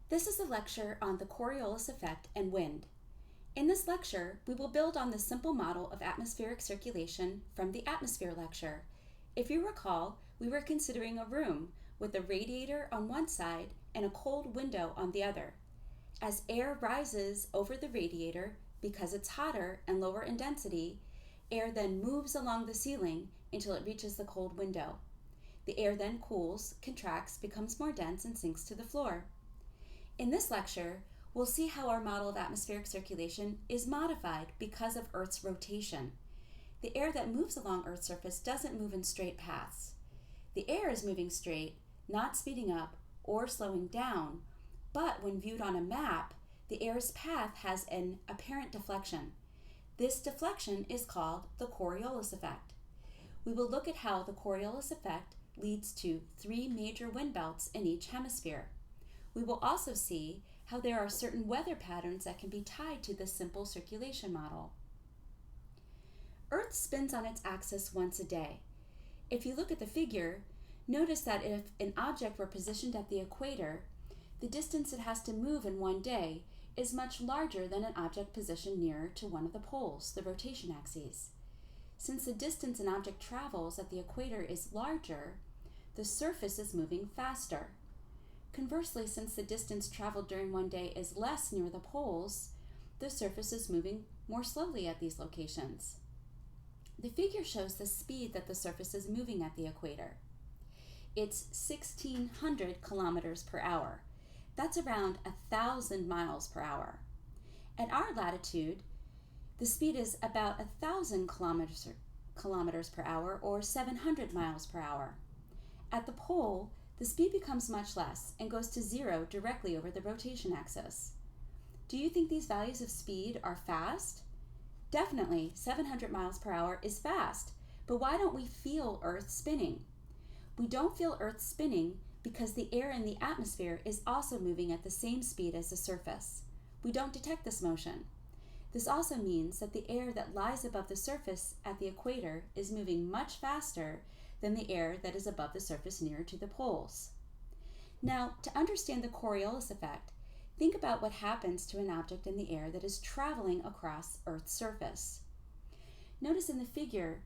This is a lecture on the Coriolis effect and wind. In this lecture, we will build on the simple model of atmospheric circulation from the atmosphere lecture. If you recall, we were considering a room with a radiator on one side and a cold window on the other. As air rises over the radiator, because it's hotter and lower in density, air then moves along the ceiling until it reaches the cold window. The air then cools, contracts, becomes more dense, and sinks to the floor. In this lecture, we'll see how our model of atmospheric circulation is modified because of Earth's rotation. The air that moves along Earth's surface doesn't move in straight paths. The air is moving straight, not speeding up or slowing down, but when viewed on a map, the air's path has an apparent deflection. This deflection is called the Coriolis effect. We will look at how the Coriolis effect leads to 3 major wind belts in each hemisphere. We will also see how there are certain weather patterns that can be tied to this simple circulation model. Earth spins on its axis once a day. If you look at the figure, notice that if an object were positioned at the equator, the distance it has to move in one day is much larger than an object positioned nearer to one of the poles, the rotation axes. Since the distance an object travels at the equator is larger, the surface is moving faster. Conversely, since the distance traveled during one day is less near the poles, the surface is moving more slowly at these locations. The figure shows the speed that the surface is moving at the equator. It's 1,600 kilometers per hour. That's around 1,000 miles per hour. At our latitude, the speed is about 1,000 kilometers per hour, or 700 miles per hour. At the pole, the speed becomes much less and goes to 0 directly over the rotation axis. Do you think these values of speed are fast? Definitely, 700 miles per hour is fast, but why don't we feel Earth spinning? We don't feel Earth spinning because the air in the atmosphere is also moving at the same speed as the surface. We don't detect this motion. This also means that the air that lies above the surface at the equator is moving much faster than the air that is above the surface nearer to the poles. Now, to understand the Coriolis effect, think about what happens to an object in the air that is traveling across Earth's surface. Notice in the figure,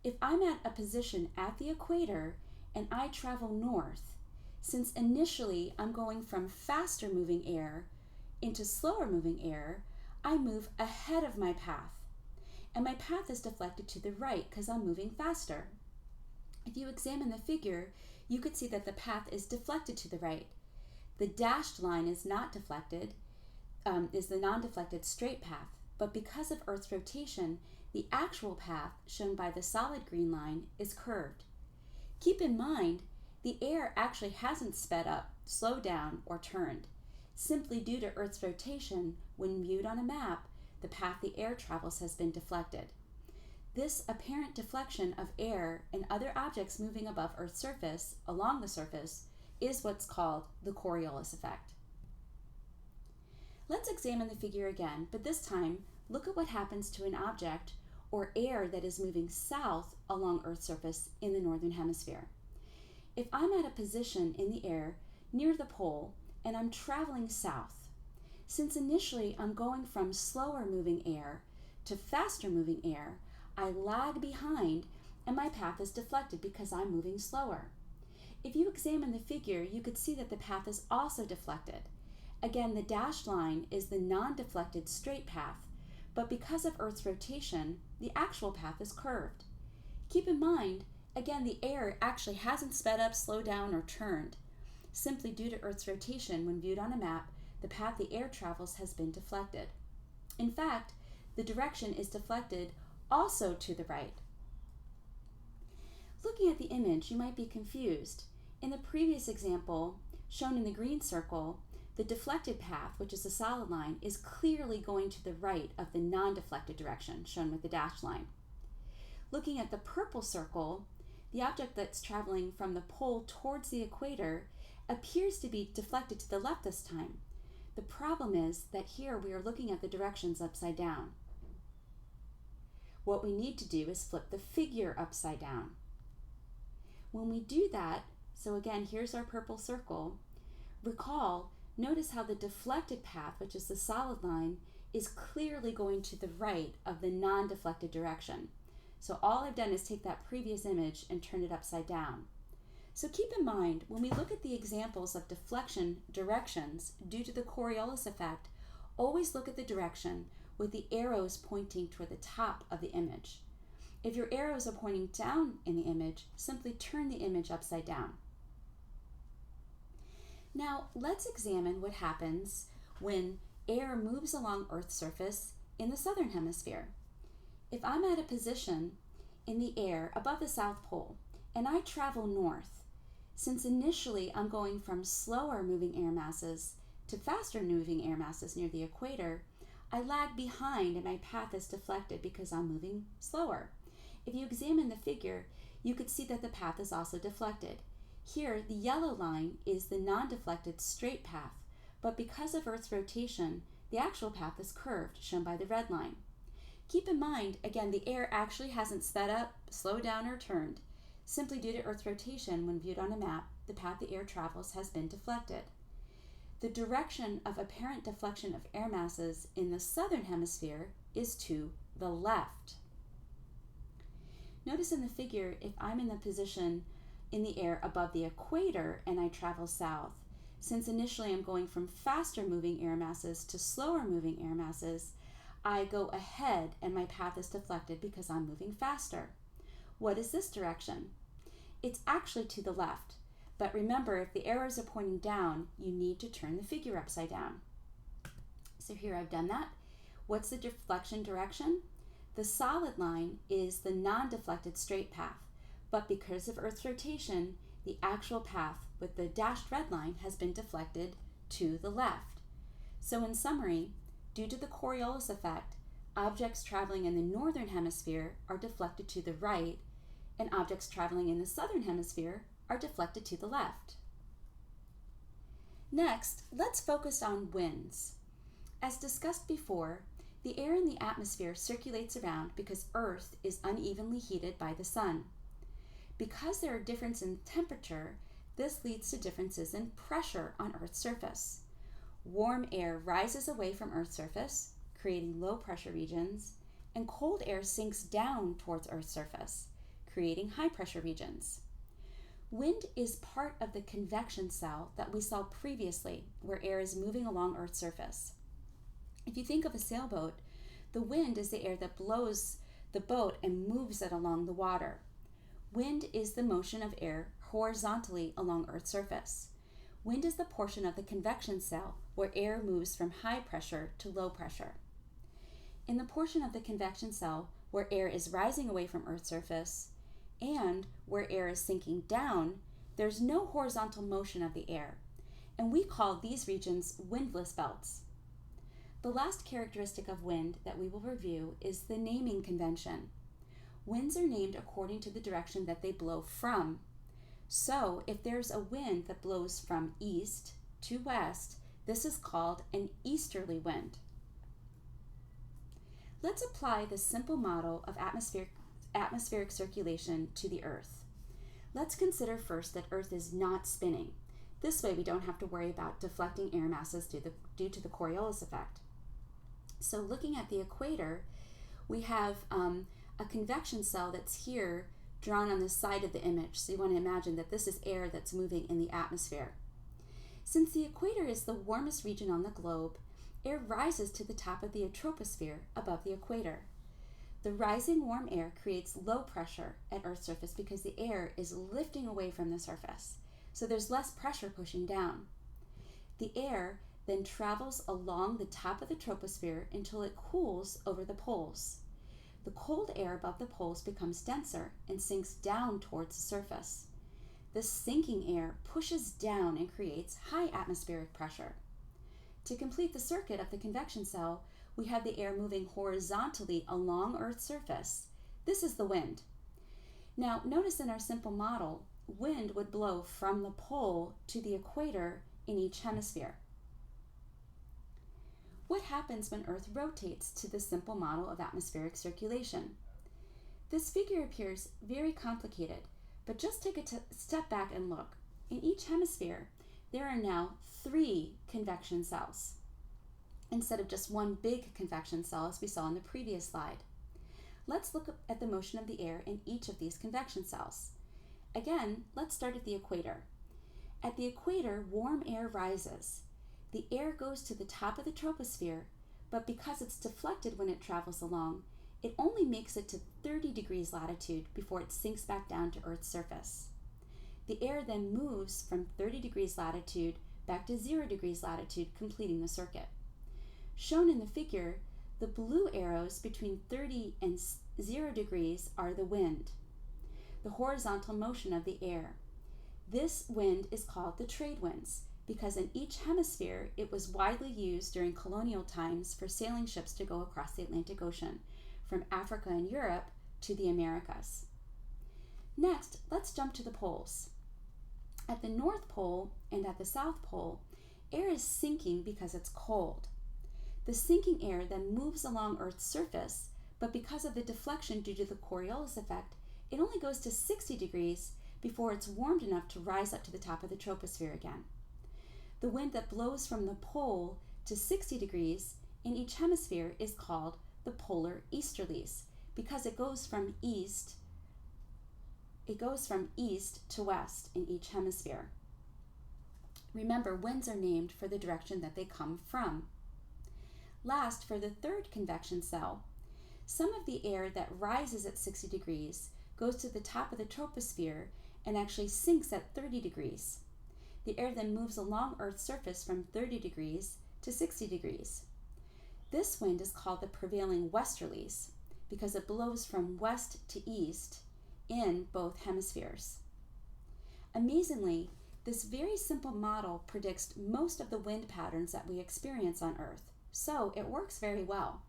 if I'm at a position at the equator and I travel north, since initially I'm going from faster moving air into slower moving air, I move ahead of my path. And my path is deflected to the right because I'm moving faster. If you examine the figure, you could see that the path is deflected to the right. The dashed line is not deflected, is the non-deflected straight path, but because of Earth's rotation, the actual path shown by the solid green line is curved. Keep in mind, the air actually hasn't sped up, slowed down, or turned. Simply due to Earth's rotation, when viewed on a map, the path the air travels has been deflected. This apparent deflection of air and other objects moving above Earth's surface, along the surface, is what's called the Coriolis effect. Let's examine the figure again, but this time, look at what happens to an object or air that is moving south along Earth's surface in the northern hemisphere. If I'm at a position in the air near the pole and I'm traveling south, since initially I'm going from slower moving air to faster moving air, I lag behind and my path is deflected because I'm moving slower. If you examine the figure, you could see that the path is also deflected. Again, the dashed line is the non-deflected straight path, but because of Earth's rotation, the actual path is curved. Keep in mind, again, the air actually hasn't sped up, slowed down, or turned. Simply due to Earth's rotation, when viewed on a map, the path the air travels has been deflected. In fact, the direction is deflected also to the right. Looking at the image, you might be confused. In the previous example, shown in the green circle, the deflected path, which is the solid line, is clearly going to the right of the non-deflected direction, shown with the dashed line. Looking at the purple circle, the object that's traveling from the pole towards the equator appears to be deflected to the left this time. The problem is that here we are looking at the directions upside down. What we need to do is flip the figure upside down. When we do that, so again, here's our purple circle, recall Notice how the deflected path, which is the solid line, is clearly going to the right of the non-deflected direction. So all I've done is take that previous image and turn it upside down. So keep in mind, when we look at the examples of deflection directions due to the Coriolis effect, always look at the direction with the arrows pointing toward the top of the image. If your arrows are pointing down in the image, simply turn the image upside down. Now, let's examine what happens when air moves along Earth's surface in the southern hemisphere. If I'm at a position in the air above the South Pole and I travel north, since initially I'm going from slower moving air masses to faster moving air masses near the equator, I lag behind and my path is deflected because I'm moving slower. If you examine the figure, you could see that the path is also deflected. Here, the yellow line is the non-deflected straight path, but because of Earth's rotation, the actual path is curved, shown by the red line. Keep in mind, again, the air actually hasn't sped up, slowed down, or turned. Simply due to Earth's rotation, when viewed on a map, the path the air travels has been deflected. The direction of apparent deflection of air masses in the southern hemisphere is to the left. Notice in the figure, if I'm in the position in the air above the equator and I travel south, since initially I'm going from faster moving air masses to slower moving air masses, I go ahead and my path is deflected because I'm moving faster. What is this direction? It's actually to the left, but remember, if the arrows are pointing down, you need to turn the figure upside down. So here I've done that. What's the deflection direction? The solid line is the non-deflected straight path, but because of Earth's rotation, the actual path with the dashed red line has been deflected to the left. So in summary, due to the Coriolis effect, objects traveling in the northern hemisphere are deflected to the right, and objects traveling in the southern hemisphere are deflected to the left. Next, let's focus on winds. As discussed before, the air in the atmosphere circulates around because Earth is unevenly heated by the sun. Because there are differences in temperature, this leads to differences in pressure on Earth's surface. Warm air rises away from Earth's surface, creating low pressure regions, and cold air sinks down towards Earth's surface, creating high pressure regions. Wind is part of the convection cell that we saw previously, where air is moving along Earth's surface. If you think of a sailboat, the wind is the air that blows the boat and moves it along the water. Wind is the motion of air horizontally along Earth's surface. Wind is the portion of the convection cell where air moves from high pressure to low pressure. In the portion of the convection cell where air is rising away from Earth's surface and where air is sinking down, there's no horizontal motion of the air, and we call these regions windless belts. The last characteristic of wind that we will review is the naming convention. Winds are named according to the direction that they blow from. So if there's a wind that blows from east to west, this is called an easterly wind. Let's apply the simple model of atmospheric circulation to the Earth. Let's consider first that Earth is not spinning. This way we don't have to worry about deflecting air masses due to the Coriolis effect. So looking at the equator, we have a convection cell that's here drawn on the side of the image. So you want to imagine that this is air that's moving in the atmosphere. Since the equator is the warmest region on the globe, air rises to the top of the troposphere above the equator. The rising warm air creates low pressure at Earth's surface because the air is lifting away from the surface. So there's less pressure pushing down. The air then travels along the top of the troposphere until it cools over the poles. The cold air above the poles becomes denser and sinks down towards the surface. This sinking air pushes down and creates high atmospheric pressure. To complete the circuit of the convection cell, we have the air moving horizontally along Earth's surface. This is the wind. Now, notice in our simple model, wind would blow from the pole to the equator in each hemisphere. What happens when Earth rotates to the simple model of atmospheric circulation? This figure appears very complicated, but just take a step back and look. In each hemisphere, there are now 3 convection cells instead of just one big convection cell as we saw in the previous slide. Let's look at the motion of the air in each of these convection cells. Again, let's start at the equator. At the equator, warm air rises. The air goes to the top of the troposphere, but because it's deflected when it travels along, it only makes it to 30 degrees latitude before it sinks back down to Earth's surface. The air then moves from 30 degrees latitude back to 0 degrees latitude, completing the circuit. Shown in the figure, the blue arrows between 30 and 0 degrees are the wind, the horizontal motion of the air. This wind is called the trade winds because in each hemisphere it was widely used during colonial times for sailing ships to go across the Atlantic Ocean from Africa and Europe to the Americas. Next, let's jump to the poles. At the North Pole and at the South Pole, air is sinking because it's cold. The sinking air then moves along Earth's surface, but because of the deflection due to the Coriolis effect, it only goes to 60 degrees before it's warmed enough to rise up to the top of the troposphere again. The wind that blows from the pole to 60 degrees in each hemisphere is called the polar easterlies because it goes from east to west in each hemisphere. Remember, winds are named for the direction that they come from. Last, for the third convection cell, some of the air that rises at 60 degrees goes to the top of the troposphere and actually sinks at 30 degrees. The air then moves along Earth's surface from 30 degrees to 60 degrees. This wind is called the prevailing westerlies because it blows from west to east in both hemispheres. Amazingly, this very simple model predicts most of the wind patterns that we experience on Earth, so it works very well.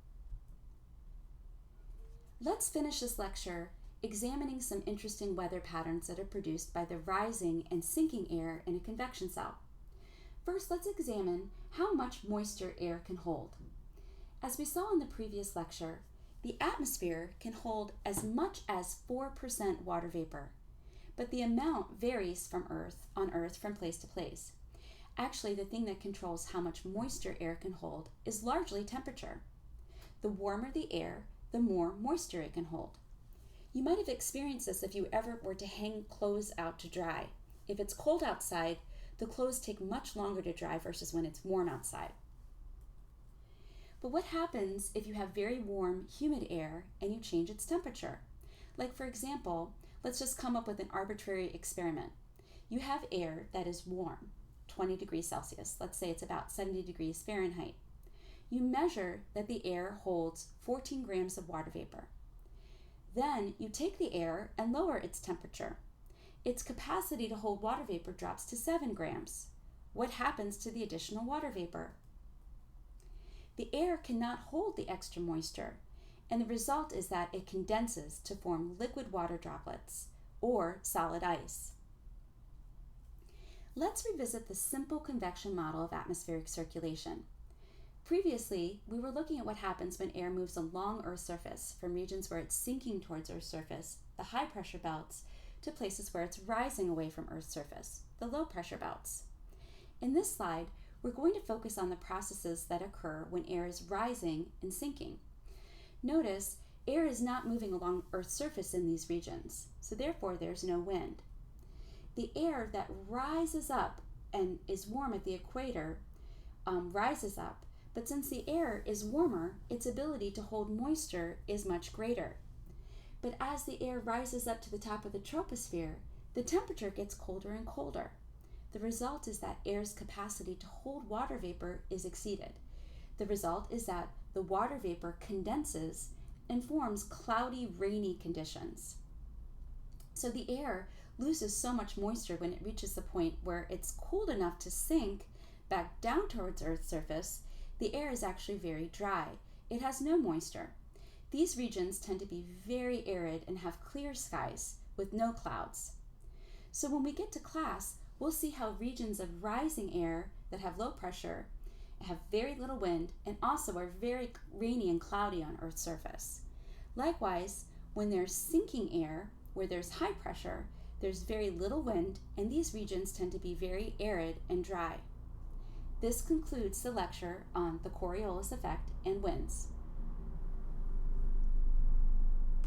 Let's finish this lecture examining some interesting weather patterns that are produced by the rising and sinking air in a convection cell. First, let's examine how much moisture air can hold. As we saw in the previous lecture, the atmosphere can hold as much as 4% water vapor, but the amount varies on Earth from place to place. Actually, the thing that controls how much moisture air can hold is largely temperature. The warmer the air, the more moisture it can hold. You might have experienced this if you ever were to hang clothes out to dry. If it's cold outside, the clothes take much longer to dry versus when it's warm outside. But what happens if you have very warm, humid air and you change its temperature? Like, for example, let's just come up with an arbitrary experiment. You have air that is warm, 20 degrees Celsius. Let's say it's about 70 degrees Fahrenheit. You measure that the air holds 14 grams of water vapor. Then you take the air and lower its temperature. Its capacity to hold water vapor drops to 7 grams. What happens to the additional water vapor? The air cannot hold the extra moisture, and the result is that it condenses to form liquid water droplets, or solid ice. Let's revisit the simple convection model of atmospheric circulation. Previously, we were looking at what happens when air moves along Earth's surface from regions where it's sinking towards Earth's surface, the high pressure belts, to places where it's rising away from Earth's surface, the low pressure belts. In this slide, we're going to focus on the processes that occur when air is rising and sinking. Notice, air is not moving along Earth's surface in these regions, so therefore there's no wind. The air that rises up and is warm at the equator rises up, but since the air is warmer, its ability to hold moisture is much greater. But as the air rises up to the top of the troposphere, the temperature gets colder and colder. The result is that air's capacity to hold water vapor is exceeded. The result is that the water vapor condenses and forms cloudy, rainy conditions. So the air loses so much moisture when it reaches the point where it's cooled enough to sink back down towards Earth's surface. The air is actually very dry. It has no moisture. These regions tend to be very arid and have clear skies with no clouds. So when we get to class, we'll see how regions of rising air that have low pressure, have very little wind, and also are very rainy and cloudy on Earth's surface. Likewise, when there's sinking air, where there's high pressure, There's very little wind, and these regions tend to be very arid and dry. This concludes the lecture on the Coriolis effect and winds.